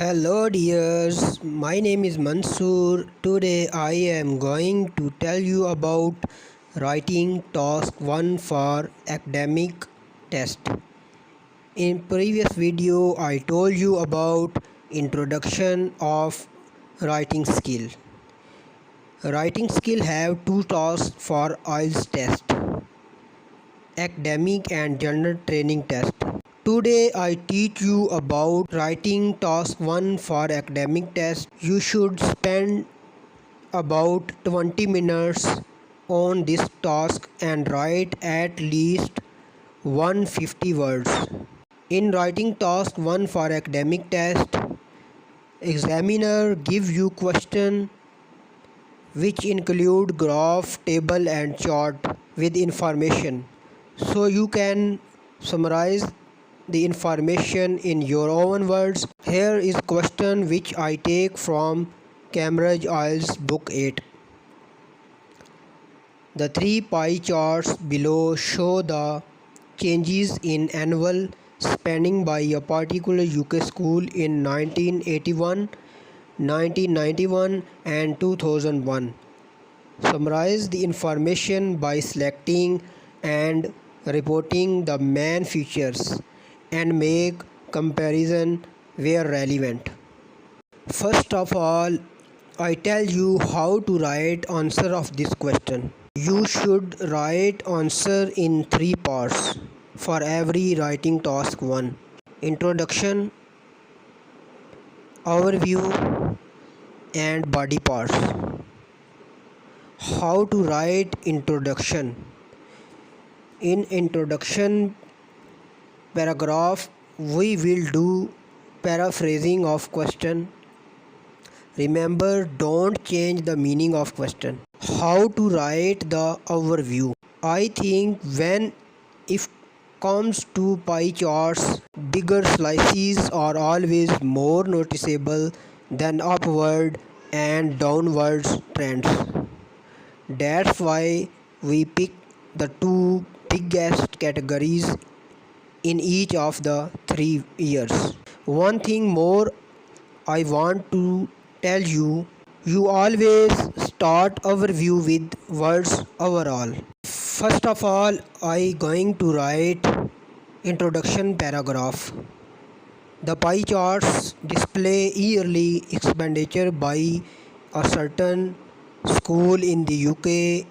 Hello dears, my name is Mansoor. Today I am going to tell you about writing task 1 for academic test. In previous video I told you about introduction of writing skill. Writing skill have two tasks for Ielts test, academic and general training test. Today I teach you about writing task 1 for academic test. You should spend about 20 minutes on this task and write at least 150 words. In writing task 1 for academic test, examiner give you question which include graph, table and chart with information. So you can summarize the information in your own words. Here is question which I take from Cambridge Ielts book 8. The three pie charts below show the changes in annual spending by a particular UK school in 1981, 1991 and 2001. Summarize the information by selecting and reporting the main features and make comparison where relevant. First of all, I tell you how to write answer of this question. You should write answer in three parts for every writing task 1. Introduction, overview and body parts. How to write introduction? In introduction paragraph we will do paraphrasing of question. Remember, don't change the meaning of question. How to write the overview? I think when it comes to pie charts, bigger slices are always more noticeable than upward and downward trends. That's why we pick the two biggest categories in each of the 3 years. One thing more I want to tell you, you always start overview with words overall. First of all, I going to write introduction paragraph. The pie charts display yearly expenditure by a certain school in the UK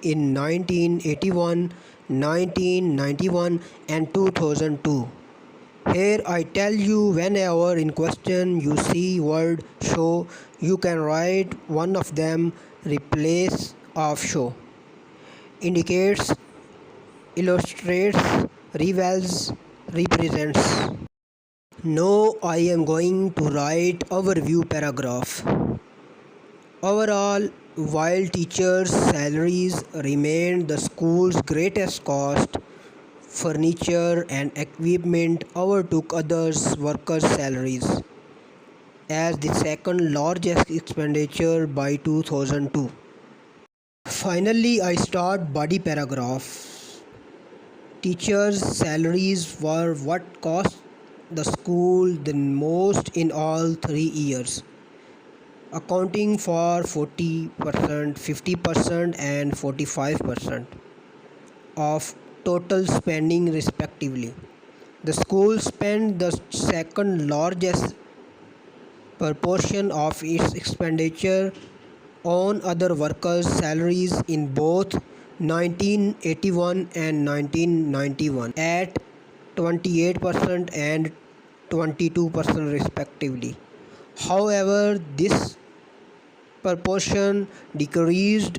in 1981, 1991 and 2002. Here I tell you, whenever in question you see word show, you can write one of them replace of show. Indicates, illustrates, revels, represents. Now I am going to write overview paragraph. Overall, while teachers' salaries remained the school's greatest cost, furniture and equipment overtook others' workers' salaries as the second largest expenditure by 2002. Finally, I start body paragraph. Teachers' salaries were what cost the school the most in all 3 years, accounting for 40%, 50% and 45% of total spending respectively. The school spent the second largest proportion of its expenditure on other workers' salaries in both 1981 and 1991 at 28% and 22% respectively. However, this proportion decreased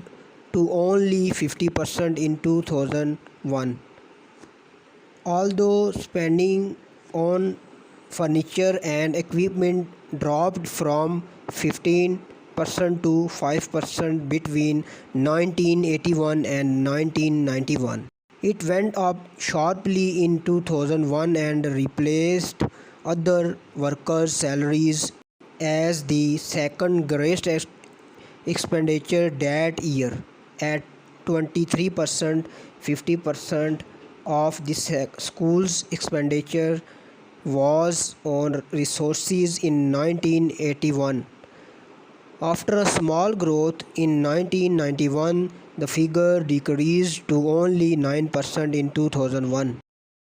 to only 50% in 2001. Although spending on furniture and equipment dropped from 15% to 5% between 1981 and 1991. It went up sharply in 2001 and replaced other workers' salaries as the second greatest expenditure that year at 23%. 50% of the school's expenditure was on resources in 1981. After a small growth in 1991, the figure decreased to only 9% in 2001.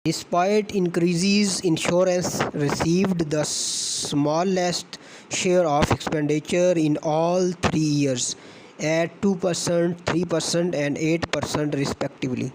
Despite increases, insurance received the smallest share of expenditure in all 3 years, at 2%, 3%, and 8% respectively.